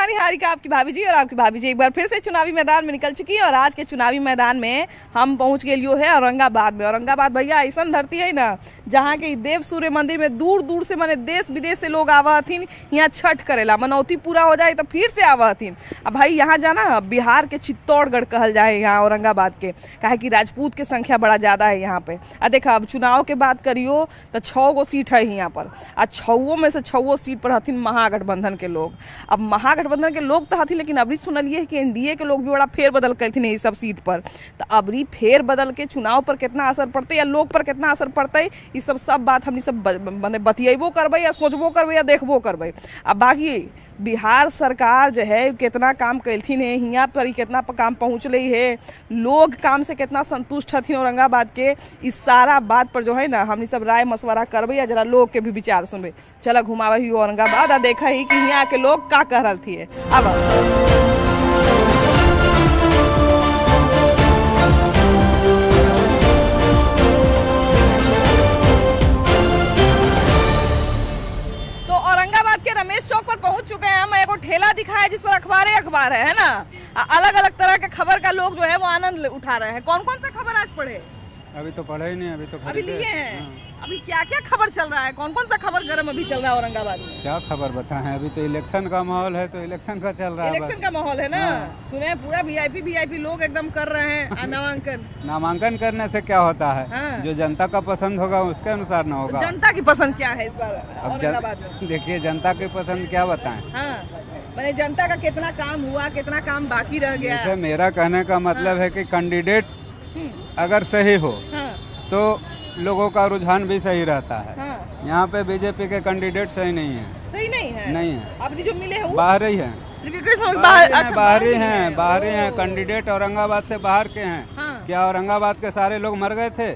नमस्कार, निहारिका आपकी भाभी जी। और आपकी भाभी जी एक बार फिर से चुनावी मैदान में निकल चुकी है और आज के चुनावी मैदान में हम पहुंच गए है औरंगाबाद में। औरंगाबाद भैया ऐसा धरती है ना जहाँ के देव सूर्य मंदिर में दूर दूर से माने देश विदेश से लोग आवा हथिन यहाँ छठ करेला। मनौती पूरा हो जाए तो फिर से आवा हथिन। अब भाई यहाँ जाना बिहार के चित्तौड़गढ़ कहल जाए यहाँ औरंगाबाद के, काहे कि राजपूत के संख्या बड़ा ज्यादा है यहाँ पे। देखा अब चुनाव के बात करियो तो 6 गो सीट है यहाँ पर, आ 6 में से 6 सीट पर हथिन महागठबंधन के लोग। अब महागठबंधन के लोग तो हथिन, लेकिन अबरी सुनलिए कि एनडीए के लोग भी बड़ा फेर बदल करथिन ये सब सीट पर। तो अबरी फेर बदल के चुनाव पर कितना असर पड़ते या लोग पर कितना असर पड़ते, ये सब बात हमनी सब माने बतियेबो करबे या सोचबो करबे या देखबो करबे। अब बाकी बिहार सरकार जो है कितना काम कैलथिन है, यहाँ पर कितना काम पहुँचले है, लोग काम से कितना संतुष्ट हथिन औरंगाबाद के, इस सारा बात पर जो है ना हमनी सब राय मशवरा करबे या जरा लोग के भी विचार सुनबे। चला घुमावे ही औरंगाबाद आ देखा ही कि यहाँ के लोग का कह रही थी। अब रमेश चौक पर पहुंच चुके हैं हम। एक ठेला दिखा है जिस पर अखबार है ना, अलग अलग तरह के खबर का लोग जो है वो आनंद उठा रहे हैं। कौन कौन सा खबर आज पढ़े? अभी तो पढ़े ही नहीं, अभी लिए हैं। अभी क्या क्या खबर चल रहा है, कौन कौन सा खबर गर्म अभी चल रहा है औरंगाबाद में? क्या खबर बताएं, अभी तो इलेक्शन का माहौल है, तो इलेक्शन का चल रहा है। इलेक्शन का माहौल है ना। सुने पूरा वीआईपी लोग एकदम कर रहे हैं नामांकन। नामांकन करने से क्या होता है, जो जनता का पसंद होगा उसके अनुसार न होगा। जनता की पसंद क्या है इस बार औरंगाबाद में? देखिए जनता की पसंद क्या बताएं। मैंने जनता का कितना काम हुआ, कितना काम बाकी रह गया। जैसे मेरा कहने का मतलब है कि कैंडिडेट अगर सही हो तो लोगों का रुझान भी सही रहता है। यहाँ पे बीजेपी के कैंडिडेट सही नहीं है। नहीं है। अपनी जो मिले हैं बाहरी है, बाहरी हैं कैंडिडेट औरंगाबाद से बाहर के हैं। क्या औरंगाबाद के सारे लोग मर गए थे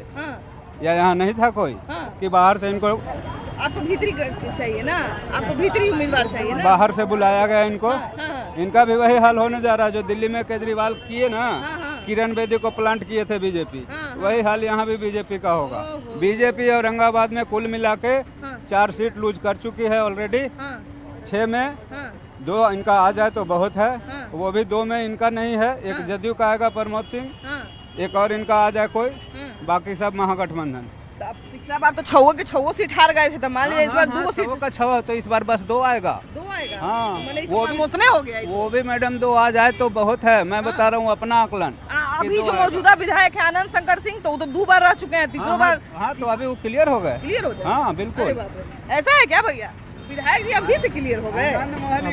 या यहाँ नहीं था कोई कि बाहर से इनको? आपको भीतरी चाहिए ना, आपको भीतरी उम्मीदवार चाहिए ना। बाहर से बुलाया गया इनको। इनका भी वही हाल होने जा रहा है जो दिल्ली में केजरीवाल किए ना, किरण बेदी को प्लांट किए थे बीजेपी, वही हाल यहाँ भी बीजेपी का होगा। बीजेपी औरंगाबाद में कुल मिला के 4 सीट लूज कर चुकी है ऑलरेडी। 6 में 2 इनका आ जाए तो बहुत है, वो भी 2 में इनका नहीं है। एक जदयू का आएगा प्रमोद सिंह, एक और इनका आ जाए कोई, बाकी सब महागठबंधन। पिछला बार तो 6 के 6 सीट हार गए थे, तो मान लीजिए इस बार 2 सीट का 6, तो इस बार बस 2 आएगा। हाँ, वो भी हो गया। वो भी मैडम 2 आ जाए तो बहुत है। मैं बता रहा हूँ अपना आकलन। अभी जो मौजूदा विधायक है आनंद शंकर सिंह, तो वो तो 2 बार रह चुके हैं, तीसरी बार। हाँ, तो अभी वो क्लियर हो गए। हाँ बिल्कुल। ऐसा है क्या भैया? विधायक जी अभी से क्लियर हो गए?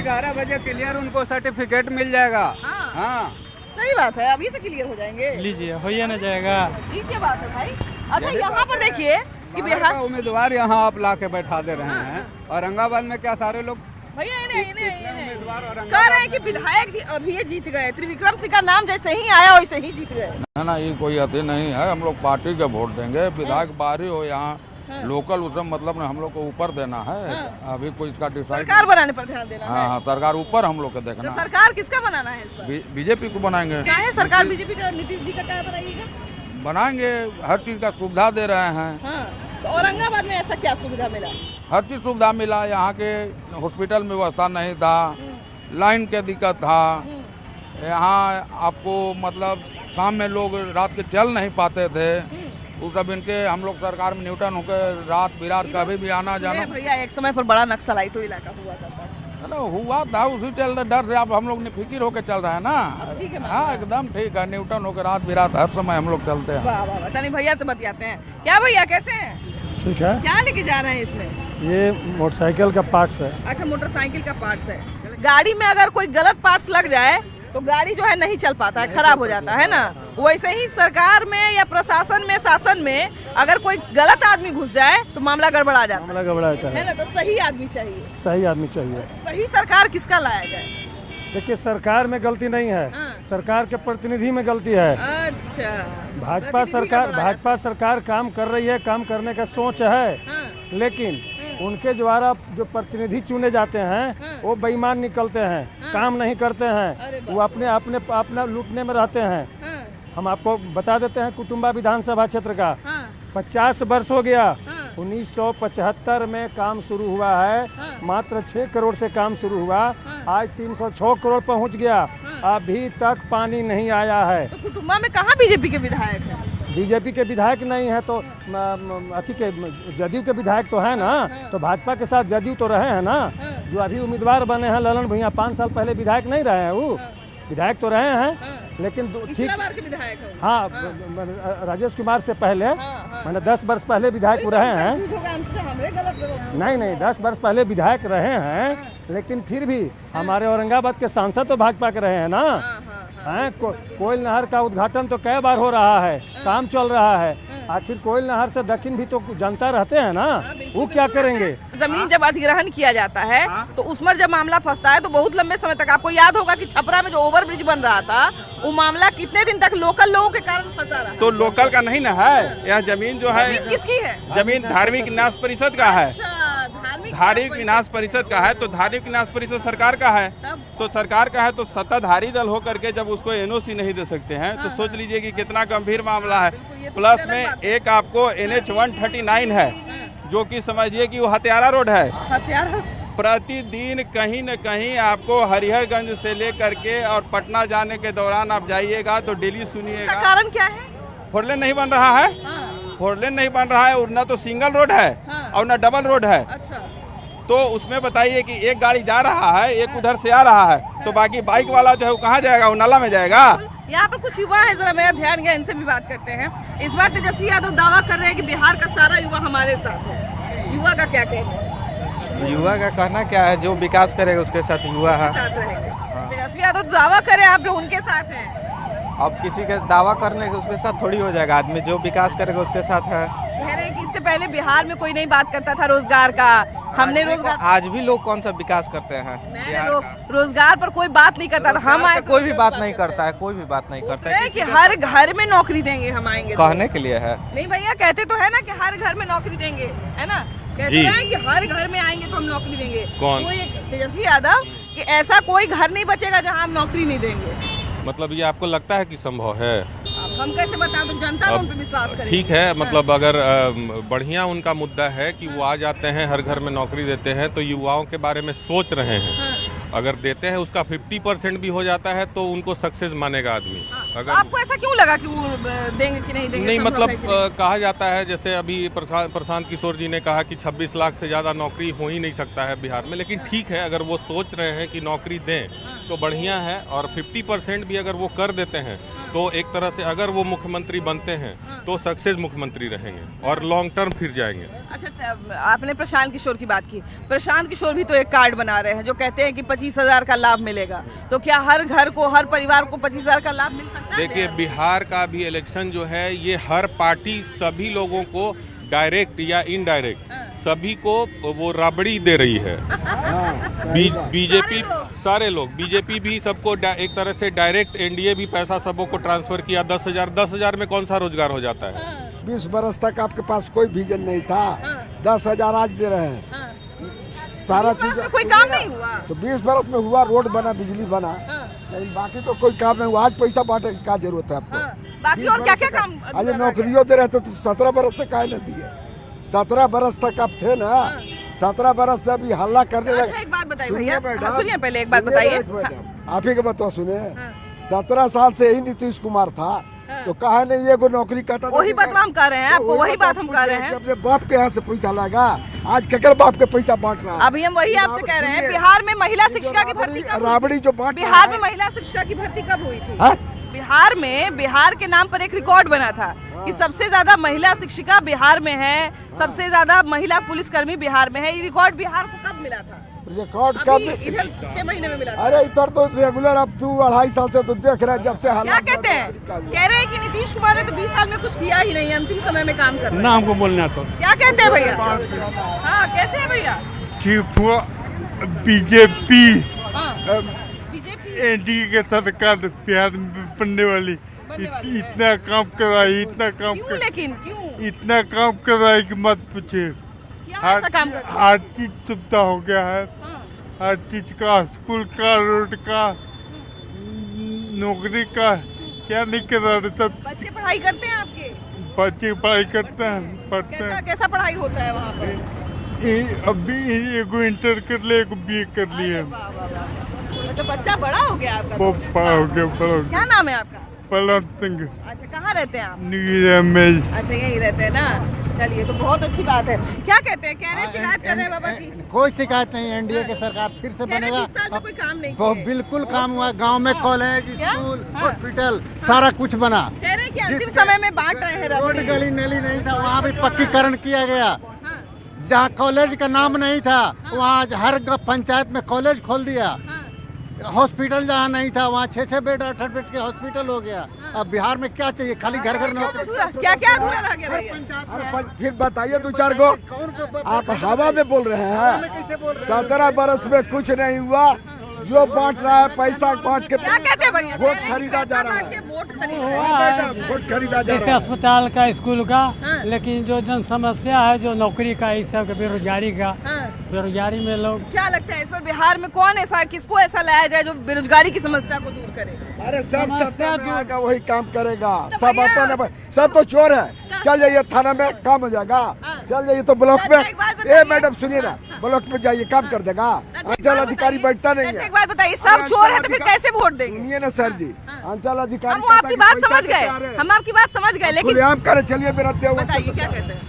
11 बजे क्लियर, उनको सर्टिफिकेट मिल जाएगा। हाँ सही बात है, अभी से क्लियर हो जाएंगे। लीजिए, हो ही ना जाएगा। ये क्या बात है भाई? अच्छा यहाँ पर देखिए कि बिहार उम्मीदवार यहाँ आप ला के बैठा दे रहे हैं। औरंगाबाद में क्या सारे लोग भैया कह रहे हैं कि विधायक जी अभी जीत गए, त्रिविक्रम सिंह का नाम जैसे ही आया वैसे ही जीत गए। ना ये कोई अति नहीं है, हम लोग पार्टी के वोट देंगे। विधायक बाहरी हो यहाँ लोकल, उसमें मतलब हम लोग को ऊपर देना है। अभी कोई इसका डिसाइड सरकार बनाने पर ध्यान देना है। हाँ, सरकार ऊपर हम लोग को देखना। तो सरकार किसका बनाना है? बीजेपी को बनाएंगे। क्या है सरकार बीजेपी का? नीतीश जी का क्या बनाइएगा? बनाएंगे, हर चीज का सुविधा दे रहे हैं। तो औरंगाबाद में ऐसा क्या सुविधा मिला? हर चीज सुविधा मिला। यहाँ के हॉस्पिटल में व्यवस्था नहीं था, लाइन के दिक्कत था। यहाँ आपको मतलब शाम में लोग रात के चल नहीं पाते थे, वो सब इनके हम लोग सरकार में न्यूटन होकर रात बिरात कभी भी आना जाना। भैया एक समय पर बड़ा नक्सलाइटो इलाका हुआ था ना, हुआ था, उसी चलते डर से आप हम लोग फिक्र होकर चल रहे हैं ना। हाँ एकदम ठीक है, न्यूटन होकर रात बिरात हर समय हम लोग चलते हैं। वाह, भैया से बतियाते हैं। क्या भैया कैसे हैं? ठीक है। क्या लेके जा रहे हैं इसमें? ये मोटरसाइकिल का पार्ट्स है। अच्छा, मोटरसाइकिल का पार्ट्स है। गाड़ी में अगर कोई गलत पार्ट्स लग जाए तो गाड़ी जो है नहीं चल पाता है, खराब हो जाता है ना। वैसे ही सरकार में या प्रशासन में, शासन में अगर कोई गलत आदमी घुस जाए तो मामला गड़बड़ा जाता है ना। तो सही आदमी चाहिए। सही सरकार किसका लाया जाए? देखिए सरकार में गलती नहीं है, सरकार के प्रतिनिधि में गलती है। अच्छा, भाजपा सरकार काम कर रही है, काम करने का सोच है, लेकिन उनके द्वारा जो प्रतिनिधि चुने जाते हैं वो बेईमान निकलते हैं, काम नहीं करते हैं, वो अपना लूटने में रहते हैं। हम आपको बता देते हैं कुटुम्बा विधानसभा क्षेत्र का 50 वर्ष हो गया। 1975 में काम शुरू हुआ है, मात्र 6 करोड़ से काम शुरू हुआ। आज 306 करोड़ पहुंच गया, अभी तक पानी नहीं आया है। तो कुटुम्बा में कहाँ बीजेपी के विधायक हैं? बीजेपी के विधायक नहीं है तो अथी के जदयू के विधायक तो है ना, तो भाजपा के साथ जदयू तो रहे हैं ना। जो अभी उम्मीदवार बने हैं ललन भैया 5 साल पहले विधायक नहीं रहे हैं, वो विधायक तो रहे हैं लेकिन ठीक हाँ राजेश कुमार से पहले मैंने 10 वर्ष पहले विधायक रहे हैं। नहीं 10 वर्ष पहले विधायक रहे हैं, लेकिन फिर भी हमारे औरंगाबाद के सांसद तो भाजपा के रहे हैं ना। कोयल नहर का उद्घाटन तो कई बार हो रहा है, काम चल रहा है। आखिर कोयल नहर से दक्षिण भी तो जनता रहते हैं ना, वो क्या करेंगे? जमीन जब अधिग्रहण किया जाता है तो उसमें जब मामला फंसता है तो बहुत लंबे समय तक, आपको याद होगा कि छपरा में जो ओवरब्रिज बन रहा था वो मामला कितने दिन तक लोकल लोगों के कारण फंसा रहा। तो लोकल का नहीं ना है, यह जमीन जो है किसकी है? जमीन धार्मिक विनाश परिषद का है। धार्मिक विनाश परिषद का है तो धार्मिक विनाश परिषद सरकार का है, तो सरकार का है तो सत्ताधारी दल होकर के जब उसको एनओसी नहीं दे सकते हैं तो सोच लीजिए कि कितना गंभीर मामला है। प्लस में एक आपको NH 139 है जो कि समझिए कि वो हत्यारा रोड है। प्रतिदिन कहीं न कहीं आपको हरिहरगंज से लेकर के और पटना जाने के दौरान आप जाइएगा तो डेली सुनिएगा। कारण क्या है? 4 लेन नहीं बन रहा है, 4 लेन नहीं बन रहा है, और न तो सिंगल रोड है और न डबल रोड है। अच्छा। तो उसमें बताइए कि एक गाड़ी जा रहा है, एक उधर से आ रहा है, तो बाकी बाइक वाला जो है वो कहाँ जाएगा? वो नाला में जाएगा। यहाँ पर कुछ युवा है, जरा मेरा ध्यान गया, इनसे भी बात करते हैं। इस बार तेजस्वी यादव दावा कर रहे हैं कि बिहार का सारा युवा हमारे साथ है। युवा का क्या कहना है? युवा का कहना क्या है, जो विकास करेगा उसके साथ युवा है। तेजस्वी यादव दावा करे आप लोग उनके साथ हैं। अब किसी के दावा करने के उसके साथ थोड़ी हो जाएगा, आदमी जो विकास करेगा उसके साथ है। कह रहे हैं कि इससे पहले बिहार में कोई नहीं बात करता था रोजगार का, हमने रोजगार, आज भी लोग कौन सा विकास करते हैं? रोजगार पर कोई बात नहीं करता था। हम आए, कोई भी बात नहीं करता है, कोई भी बात नहीं करता है कि हर घर में नौकरी देंगे, हम आएंगे कहने के लिए है। नहीं भैया, कहते तो है ना कि हर घर में नौकरी देंगे, है ना? कहते हैं कि हर घर में आएंगे तो हम नौकरी देंगे। कौन? तेजस्वी यादव कि ऐसा कोई घर नहीं बचेगा जहाँ हम नौकरी नहीं देंगे। मतलब ये आपको लगता है कि संभव है? हम कैसे बताएं, तो जनता उन पे विश्वास करेगी। ठीक है, मतलब अगर बढ़िया उनका मुद्दा है कि वो आ जाते हैं, हर घर में नौकरी देते हैं, तो युवाओं के बारे में सोच रहे हैं। अगर देते हैं उसका 50% भी हो जाता है तो उनको सक्सेस मानेगा आदमी। अगर आपको ऐसा क्यों लगा कि वो देंगे कि नहीं देंगे? नहीं, मतलब कहा जाता है, जैसे अभी प्रशांत किशोर जी ने कहा कि 26 लाख से ज़्यादा नौकरी हो ही नहीं सकता है बिहार में। लेकिन ठीक है, अगर वो सोच रहे हैं कि नौकरी दें तो बढ़िया है, और 50% भी अगर वो कर देते हैं तो एक तरह से अगर वो मुख्यमंत्री बनते हैं तो सक्सेस मुख्यमंत्री रहेंगे और लॉन्ग टर्म फिर जाएंगे। अच्छा, आपने प्रशांत किशोर की बात की। प्रशांत किशोर भी तो एक कार्ड बना रहे हैं जो कहते हैं कि 25,000 का लाभ मिलेगा, तो क्या हर घर को, हर परिवार को 25,000 का लाभ मिल सकता है? देखिए, बिहार का भी इलेक्शन जो है ये हर पार्टी सभी लोगों को डायरेक्ट या इनडायरेक्ट सभी को वो राबड़ी दे रही है। बीजेपी सारे लोग, बीजेपी भी सबको एक तरह से डायरेक्ट, एनडीए भी पैसा सबों को ट्रांसफर किया। 10,000 में कौन सा रोजगार हो जाता है? 20 बरस तक आपके पास कोई विजन नहीं था, 10,000 आज दे रहे हैं। सारा चीज कोई काम नहीं हुआ तो 20 बरस में हुआ, रोड बना, बिजली बना, लेकिन बाकी तो कोई काम नहीं हुआ। आज पैसा बांटने की क्या जरूरत है आपको? बाकी और क्या क्या काम? आज नौकरियों दे रहे थे तो 17 बरस से काहे न दिए? 17 बरस तक आप थे ना, 17 बरस से अभी हल्ला करने लगे। एक बात बताइए भैया, सुनिए पहले एक बात बताइए। आप ही के बताओ, सुने 17 साल से यही नीतीश कुमार था, तो कहा नहीं ये को नौकरी करता? वही बात हम कर रहे हैं आपको, वही बात हम कर रहे हैं। अपने बाप के यहाँ से पैसा लगा, आज केकर बाप के पैसा बांट रहा है? अभी हम वही आपसे कह रहे हैं, बिहार में महिला शिक्षिका की भर्ती, राबड़ी जो बांट, बिहार में महिला शिक्षिका की भर्ती कब हुई थी? बिहार में, बिहार के नाम पर एक रिकॉर्ड बना था कि सबसे ज्यादा महिला शिक्षिका बिहार में है, सबसे ज्यादा महिला पुलिसकर्मी बिहार में है। ये रिकॉर्ड बिहार को कब मिला था? रिकॉर्ड कब? इधर 6 महीने में मिला था। अरे इधर तो रेगुलर अब 2-2.5 साल से तो देख रहे हैं, जब से क्या कहते हैं, कह रहे हैं कि नीतीश कुमार ने तो 20 साल में कुछ किया ही नहीं, अंतिम समय में काम कर रहे हैं। ना हमको बोलना तो क्या कहते हैं भैया? हाँ, कैसे है भैया? ठीक हुआ, बीजेपी एनडीए के सरकार बिहार में बनने वाली इतना काम कराई, इतना काम क्यों? लेकिन क्यों इतना काम कराई कि मत पूछे। हर चीज सुविधा हो गया है, हर चीज का, स्कूल का, रोड का, नौकरी का, क्या नहीं करा रहे सब। बच्चे पढ़ाई करते हैं आपके? बच्चे पढ़ाई करते हैं, पढ़ते हैं। कैसा पढ़ाई होता है वहाँ पर? अभी एगो इंटर कर ले, एगो बीए कर लिए। तो बच्चा बड़ा हो गया आपका? वो बड़ा हो गया, बड़ा हो गया। क्या नाम है आपका? पलट सिंह। अच्छा, कहाँ रहते हैं आप? न्यू। अच्छा, यही रहते हैं ना। चलिए, तो बहुत अच्छी बात है। क्या कहते हैं? कह रहे हैं शिकायत कर रहे हैं बाबा की? कोई शिकायत नहीं, एनडीए की सरकार फिर से बनेगा। कोई काम नहीं बहुत बिल्कुल काम हुआ, गांव में कॉलेज, स्कूल, हॉस्पिटल सारा कुछ बना। कह रहे हैं कि अंतिम समय में बांट रहे हैं। रोड गली नली नहीं था, वहाँ भी पक्कीकरण किया गया। जहाँ कॉलेज का नाम नहीं था वहाँ हर पंचायत में कॉलेज खोल दिया। हॉस्पिटल जहाँ नहीं था वहाँ 6-6 बेड 8-8 बेड के हॉस्पिटल हो गया। अब बिहार में क्या चाहिए? खाली घर घर नौकरी। क्या क्या अधूरा रह गया भैया? फिर बताइए 2-4 गो। आप हवा में बोल रहे हैं। 17 बरस में कुछ नहीं हुआ। जो बांट रहा है पैसा बांट के, क्या कहते हैं भैया? वोट खरीदा जा रहा है। वोट खरीदा जा जैसे रहा है। अस्पताल का, स्कूल का, लेकिन जो जन समस्या है, जो नौकरी का, इस सब बेरोजगारी का, बेरोजगारी में लोग। क्या लगता है इस पर बिहार में कौन ऐसा, किसको ऐसा लाया जाए जो बेरोजगारी की समस्या को दूर करे? अरे सब आएगा वही काम करेगा। सब अपन सब तो चोर है। चल जाइए थाना में, काम हो जाएगा। चल जाइए तो ब्लॉक में। ए मैडम सुनिए ना, ब्लॉक में जाइए, काम कर देगा। अंचल अधिकारी बैठता नहीं है। एक बात बताइए, सब चोर है तो फिर कैसे वोट देंगे? सुनिए ना सर जी, अंचल अधिकारी। हम आपकी बात समझ गए, हम आपकी बात समझ गए, लेकिन आप करे। चलिए मेरा बताइए क्या कहते हैं?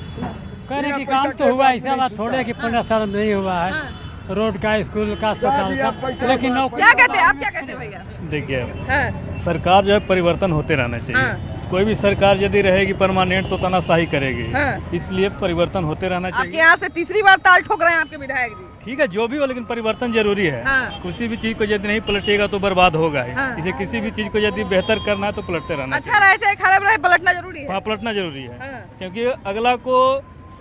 कहने की काम तो हुआ, ऐसा बात थोड़े कि 15 साल में नहीं हुआ है। रोड का, स्कूल का, अस्पताल का, लेकिन नौकरी। क्या कहते हैं आप? क्या कहते हैं भैया? देखिए, सरकार जो है परिवर्तन होते रहना चाहिए। कोई भी सरकार यदि रहेगी परमानेंट तो तानाशाही करेगी। इसलिए परिवर्तन होते रहना चाहिए। आपके यहाँ से तीसरी बार ताल ठोक रहे हैं आपके विधायक जी। ठीक है, जो भी हो, लेकिन परिवर्तन जरूरी है। किसी भी चीज को यदि नहीं पलटेगा तो बर्बाद होगा ही। इसे किसी भी चीज को यदि बेहतर करना है तो पलटते रहना अच्छा रहे चाहे खराब रहे, पलटना जरूरी है। पलटना जरूरी है, क्योंकि अगला को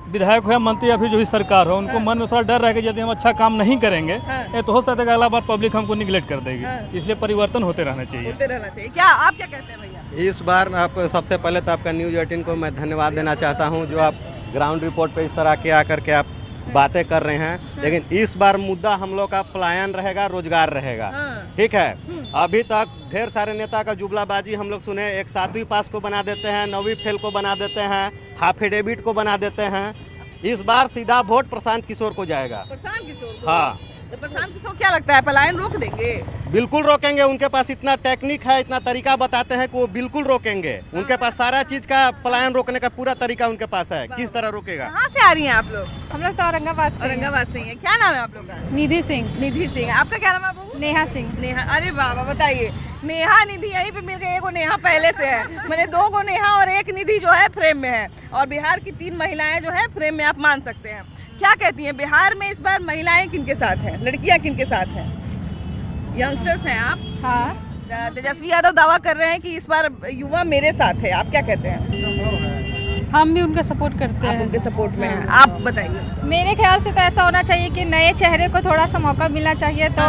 विधायक हो या मंत्री या फिर जो भी सरकार हो, उनको मन में थोड़ा डर रहे कि यदि हम अच्छा काम नहीं करेंगे तो हो सकता है अगला बार पब्लिक हमको निगलेक्ट कर देगी। इसलिए परिवर्तन होते रहना चाहिए। क्या आप क्या कहते हैं भैया? इस बार आप सबसे पहले तो आपका न्यूज़ 18 को मैं धन्यवाद देना चाहता हूं, जो आप ग्राउंड रिपोर्ट पे इस तरह के आकर के आप बातें कर रहे हैं। लेकिन इस बार मुद्दा हम लोग का पलायन रहेगा, रोजगार रहेगा। ठीक है, अभी तक ढेर सारे नेता का जुमलाबाजी हम लोग सुने। एक 7वीं पास को बना देते हैं, 9वीं फेल को बना देते हैं, हाफ एडेबिट को बना देते हैं। इस बार सीधा वोट प्रशांत किशोर को जाएगा। प्रशांत किशोर को? हाँ। तो प्रशांत किशोर क्या लगता है पलायन रोक देंगे? बिल्कुल रोकेंगे। उनके पास इतना टेक्निक है, इतना तरीका बताते हैं कि वो बिल्कुल रोकेंगे। उनके पास सारा चीज का पलायन रोकने का पूरा तरीका उनके पास है। किस तरह रोकेगा? कहाँ से आ रही हैं आप लोग? हम लोग तो औरंगाबाद से। औरंगाबाद से हैं। क्या नाम है आप लोग का? निधि सिंह। निधि सिंह। आपका क्या नाम है बाबू? नेहा सिंह। नेहा। अरे वाह, बताइए। नेहा निधि यहीं पे मिल गई। एगो नेहा पहले से है, मैंने 2 गो नेहा और 1 निधि जो है फ्रेम में है। और बिहार की 3 महिलाएं जो है फ्रेम में आप मान सकते हैं। क्या कहती हैं बिहार में इस बार महिलाएं किनके साथ हैं, लड़कियां किनके साथ हैं? यंगस्टर्स हैं आप? हाँ। तेजस्वी यादव दावा कर रहे हैं कि इस बार युवा मेरे साथ है। आप क्या कहते हैं? हम भी उनका सपोर्ट करते हैं। उनके सपोर्ट में हैं। आप बताइए। मेरे ख्याल से तो ऐसा होना चाहिए कि नए चेहरे को थोड़ा सा मौका मिलना चाहिए। तो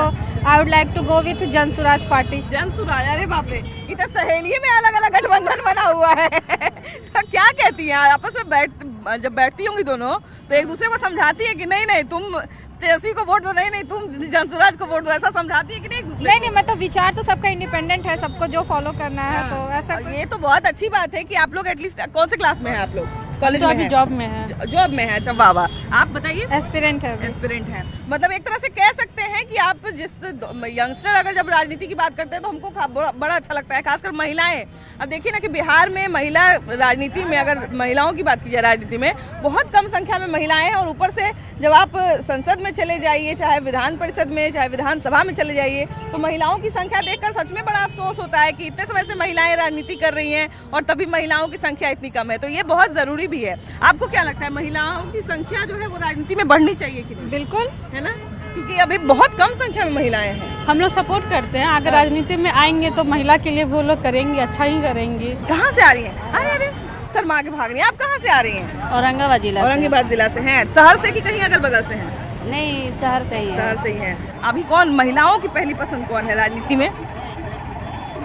I would like to go with Jan Swaraj party. जन स्वराज? अरे बाप रे, इधर सहेली में अलग अलग गठबंधन बना हुआ है। तो क्या कहती हैं आपस में जब बैठती होंगी दोनों, तो एक दूसरे को समझाती है कि नहीं नहीं तुम तेजस्वी को वोट दो, नहीं नहीं तुम जन स्वराज को वोट दो, ऐसा समझाती है कि नहीं? नहीं, मतलब विचार तो सबका इंडिपेंडेंट है, सबको जो फॉलो करना है। तो ऐसा ये तो बहुत अच्छी बात है कि आप लोग एटलीस्ट कौन से क्लास में है आप लोग? कॉलेज तो में अभी है? जॉब में है। जॉब में है। अच्छा वाह वाह। आप बताइए। एस्पिरेंट है। एस्पिरेंट है, मतलब एक तरह से कह सकते हैं कि आप जिस यंगस्टर अगर जब राजनीति की बात करते हैं तो हमको बड़ा अच्छा लगता है, खासकर महिलाएं। अब देखिए ना कि बिहार में महिला राजनीति में, अगर महिलाओं की बात की जाए राजनीति में, बहुत कम संख्या में महिलाएं हैं। और ऊपर से जब आप संसद में चले जाइए, चाहे विधान परिषद में, चाहे विधानसभा में चले जाइए, तो महिलाओं की संख्या देखकर सच में बड़ा अफसोस होता है कि इतने समय से महिलाएं राजनीति कर रही हैं और तभी महिलाओं की संख्या इतनी कम है। तो ये बहुत जरूरी भी है। आपको क्या लगता है महिलाओं की संख्या जो है वो राजनीति में बढ़नी चाहिए कि नहीं? बिल्कुल, है ना, क्योंकि अभी बहुत कम संख्या में महिलाएं हैं। हम लोग सपोर्ट करते हैं। अगर राजनीति में आएंगे तो महिला के लिए वो लोग करेंगे, अच्छा ही करेंगे। कहाँ से आ रही हैं? अरे अरे शर्मा के भाग रही हैं। आप कहाँ से आ रही हैं? औरंगाबाद जिला। औरंगाबाद जिला से हैं? शहर से कि कहीं अगल बगल से हैं? नहीं, शहर से ही है। शहर से ही है। अभी कौन महिलाओं की पहली पसंद कौन है राजनीति में?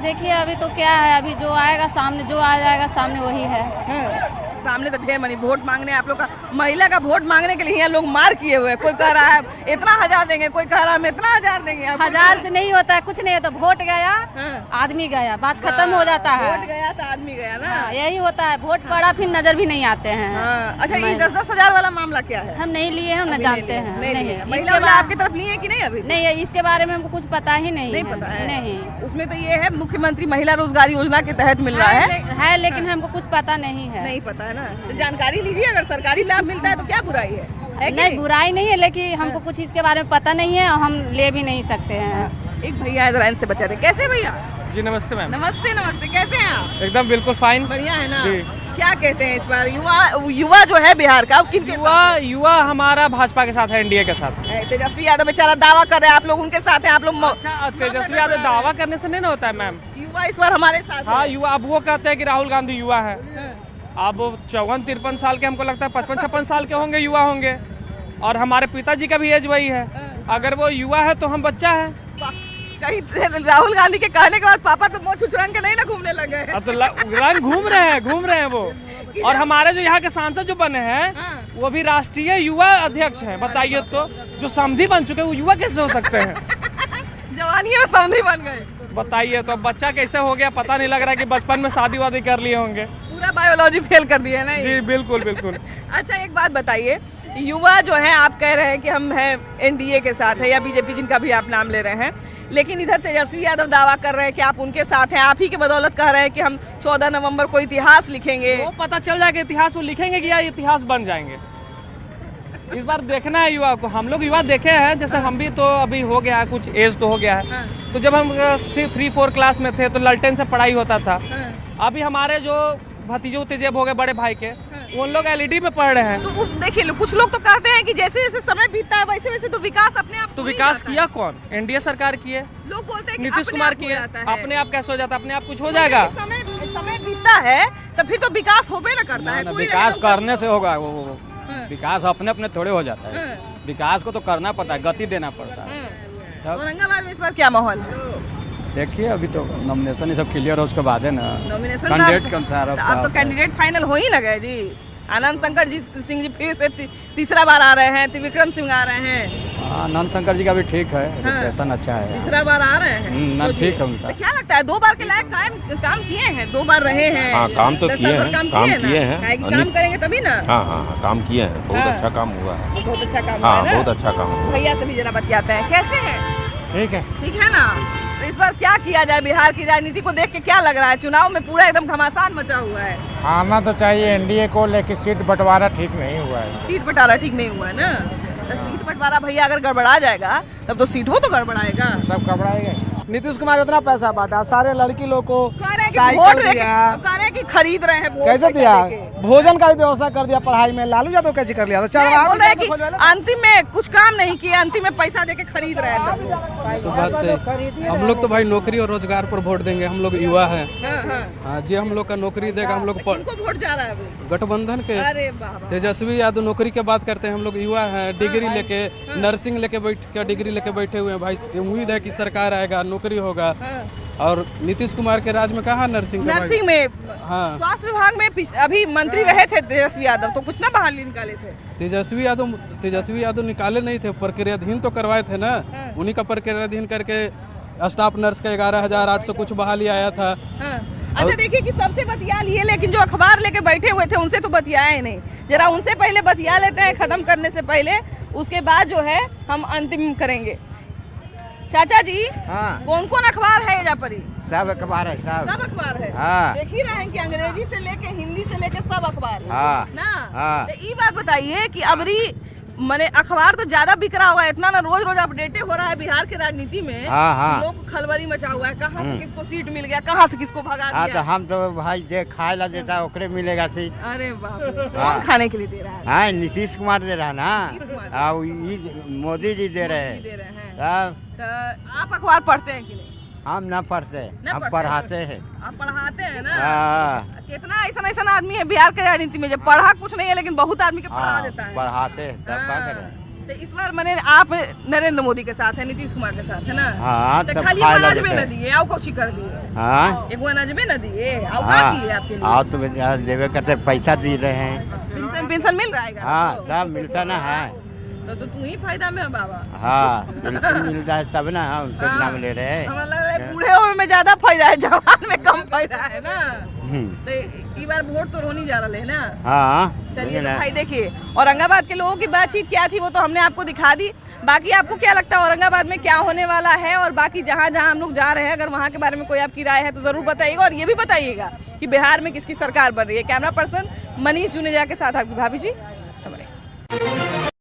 देखिए अभी तो क्या है, अभी जो आएगा सामने, जो आ जाएगा सामने वही है। सामने तो ढेर मनी वोट मांगने आप लोग का, महिला का वोट मांगने के लिए यहाँ लोग मार किए हुए हैं। कोई कह रहा है इतना 1000 देंगे, कोई कह रहा है हम इतना 1000 देंगे। 1000 से नहीं होता है, कुछ नहीं है तो वोट गया आदमी गया, बात खत्म हो जाता है। वोट गया तो आदमी गया ना, यही होता है। वोट पड़ा फिर नजर भी नहीं आते हैं। अच्छा, ये 10-10 हजार वाला मामला क्या है? हम नहीं लिए, हम न जानते हैं। नहीं, महिला वाला आपकी तरफ लिए कि नहीं? अभी नहीं, इसके बारे में हमको कुछ पता ही नहीं पता है। नहीं, उसमें तो ये है मुख्यमंत्री महिला रोजगार योजना के तहत मिल रहा है, लेकिन हमको कुछ पता नहीं है। नहीं पता है ना, तो जानकारी लीजिए। अगर सरकारी लाभ मिलता है तो क्या बुराई है नहीं, बुराई नहीं है, लेकिन हमको कुछ इसके बारे में पता नहीं है और हम ले भी नहीं सकते हैं। एक भैया जरा इनसे बताते, कैसे भैया? जी नमस्ते मैम। नमस्ते नमस्ते, कैसे हैं आप? एकदम बिल्कुल फाइन, बढ़िया है ना जी। क्या कहते हैं इस बार युवा जो है बिहार का, किन युवा हमारा भाजपा के साथ है, एनडीए के साथ। तेजस्वी यादव बेचारा दावा कर रहे हैं, आप लोग उनके साथ हैं, आप लोग। अच्छा, तेजस्वी यादव दावा करने से नहीं ना होता है मैम। युवा इस बार हमारे साथ। हाँ, युवा। अब वो कहते हैं कि राहुल गांधी युवा है। अब 54-53 साल के, हमको लगता है 55-56 साल के होंगे, युवा होंगे। और हमारे पिताजी का भी एज वही है। अगर वो युवा है तो हम बच्चा है। कहीं राहुल गांधी के कहने के बाद पापा तो मोछ उछरंग के नहीं ना घूमने लगे हैं। अब तो रंग घूम रहे हैं वो। और हमारे जो यहाँ के सांसद जो बने हैं वो भी राष्ट्रीय युवा अध्यक्ष हैं। बताइए तो, जो समधी बन चुके हैं वो युवा कैसे हो सकते हैं? जवानी में समधी बन गए, बताइए तो। अब बच्चा कैसे हो गया पता नहीं, लग रहा है कि बचपन में शादी वादी कर लिए होंगे। पूरा बायोलॉजी फेल कर दिया है ना। जी बिल्कुल बिल्कुल। अच्छा, एक बात बताइए, युवा जो है आप कह रहे हैं कि हम हैं एनडीए के साथ है या बीजेपी, जिनका भी आप नाम ले रहे हैं, लेकिन इधर तेजस्वी यादव दावा कर रहे हैं कि आप उनके साथ हैं। आप ही की बदौलत कह रहे हैं कि हम 14 नवंबर को इतिहास लिखेंगे। वो पता चल जाएगा इतिहास, वो लिखेंगे कि या इतिहास बन जाएंगे। इस बार देखना है युवा को। हम लोग युवा देखे हैं, जैसे हम भी तो अभी हो गया है, कुछ एज तो हो गया है। तो जब हम 3-4 क्लास में थे तो ललटेन से पढ़ाई होता था। अभी हमारे जो भतीजे उतीजेब हो गए बड़े भाई के, उन लोग एलईडी में पढ़ रहे हैं। तो देखिए, कुछ लोग तो कहते हैं कि जैसे जैसे समय बीतता है वैसे वैसे तो विकास अपने आप। तो विकास किया कौन? एनडीए सरकार की है। लोग बोलते हैं नीतीश कुमार की है। अपने आप कैसे हो जाता है? अपने आप कुछ हो जाएगा? समय बीतता है तो फिर तो विकास होबे ना करता है। विकास करने से होगा वो विकास अपने अपने थोड़े हो जाता है। विकास को तो करना पड़ता है, गति देना पड़ता है। औरंगाबाद में इस बार क्या माहौल? देखिए, अभी तो नॉमिनेशन ये सब क्लियर है, उसके बाद है ना कैंडिडेट के अनुसार। आप तो कैंडिडेट फाइनल हो ही ना गए जी। आनंद शंकर सिंह जी फिर से तीसरा बार आ रहे हैं, त्रिविक्रम सिंह आ रहे हैं। आनंद शंकर जी का भी ठीक है, रिप्रेजेंटेशन अच्छा है। तीसरा बार आ रहे हैं ना, ठीक है उनका। क्या लगता है 2 बार के लायक काम किए हैं? 2 बार रहे हैं। काम तो किए हैं, काम किए हैं। काम करेंगे तभी ना। हाँ, काम किए हैं। बहुत अच्छा काम हुआ है। बहुत अच्छा काम। हाँ, बहुत अच्छा काम हुआ। भैया से भी जरा बतियाते हैं, कैसे हैं? ठीक है। ठीक है ना। तो इस बार क्या किया जाए? बिहार की राजनीति को देख के क्या लग रहा है? चुनाव में पूरा एकदम घमासान मचा हुआ है। आना तो चाहिए एनडीए को, लेकिन सीट बंटवारा ठीक नहीं हुआ है। सीट बंटवारा ठीक नहीं हुआ है ना। तो सीट बंटवारा भैया अगर गड़बड़ा जाएगा तब तो सीट वो तो गड़बड़ाएगा। सब गड़बड़ाएगा। नीतीश कुमार इतना पैसा बांटा, सारे लड़की लोग को साइकिल दिया, कि खरीद रहे हैं। कैसे दिया? भोजन का भी व्यवस्था कर दिया पढ़ाई में। लालू यादव कैसे कर लिया? तो चल बोल रहे हैं कि अंतिम में कुछ काम नहीं किया, अंतिम में पैसा देके खरीद रहे हैं। तो बात से हम लोग तो भाई नौकरी और रोजगार पर वोट देंगे। हम लोग युवा है। हाँ जी, हम लोग का नौकरी देगा। हम लोग वोट जा रहा है गठबंधन के। तेजस्वी यादव नौकरी की बात करते हैं। हम लोग युवा है, डिग्री लेके, नर्सिंग लेके डिग्री लेके बैठे हुए हैं भाई। उम्मीद है कि सरकार आएगा, नौकरी होगा। और नीतीश कुमार के राज में कहा नर्सिंग में। हाँ, स्वास्थ्य विभाग में अभी मंत्री रहे थे तेजस्वी यादव, तो कुछ ना बहाली निकाले थे। तेजस्वी यादव निकाले नहीं थे, प्रक्रियाधीन तो करवाए थे ना। उन्हीं का प्रक्रियाधीन करके स्टाफ नर्स का 11,800 कुछ बहाली आया था। अच्छा, देखिए कि सबसे बतिया लिए, लेकिन जो अखबार लेके बैठे हुए थे उनसे तो बतियाए नहीं। जरा उनसे पहले बतिया लेते हैं, खत्म करने से पहले। उसके बाद जो है हम अंतिम करेंगे। चाचा जी, कौन कौन अखबार है यहाँ पर? सब अखबार है। सब अखबार है। देख ही रहे हैं कि अंग्रेजी से लेके हिंदी से लेके सब अखबार है ना। तो ये बात बताइए कि अबरी मैंने अखबार तो ज्यादा बिक रहा होगा, इतना ना रोज रोज अपडेट हो रहा है बिहार की राजनीति में। लोग खलबली मचा हुआ है, कहाँ से किसको सीट मिल गया, कहाँ से किसको भगा दिया। तो हम तो भाई जे खाए ला देता है ओकरे मिलेगा सीट। अरे बाप रे, कौन खाने के लिए दे रहा है? हाँ, नीतीश कुमार दे रहा है ना, मोदी जी दे रहे हैं। आप अखबार पढ़ते हैं कि नहीं? हम ना पढ़ते, हम पढ़ाते हैं। आप पढ़ाते हैं ना। कितना ऐसा आदमी है बिहार के राजनीति में, जब पढ़ा कुछ नहीं है लेकिन बहुत आदमी के पढ़ा देता है। पढ़ाते हैं, तब क्या करें। तो इस बार मैंने आप नरेंद्र मोदी के साथ है, नीतीश कुमार के साथ है ना। हाँ, तो खाली महाराज में न दिए, आओ कोची कर दिए। हाँ एक अनाज में न दिए हाँ आपके लिए आओ तो देवे करते पैसा दे रहे हैं। पेंशन मिल रहा है? हाँ सब मिलता ना है तो तू ही फायदा में है बाबा। हाँ पेंशन मिल रहा है तब ना उनके नाम ले रहे हैं। हमें लग रहा है बूढ़े होने में ज्यादा फायदा है, जवान में कम फायदा है ना। तो इस बार वोट तो होने जा रहा है ना। हाँ चलिए तो भाई देखिए औरंगाबाद के लोगों की बातचीत क्या थी वो तो हमने आपको दिखा दी। बाकी आपको क्या लगता है औरंगाबाद में क्या होने वाला है, और बाकी जहाँ जहाँ हम लोग जा रहे हैं अगर वहाँ के बारे में कोई आपकी राय है तो जरूर बताइएगा। और ये भी बताइएगा कि बिहार में किसकी सरकार बन रही है। कैमरा पर्सन मनीष जुनेजा के साथ आपकी भाभी जी।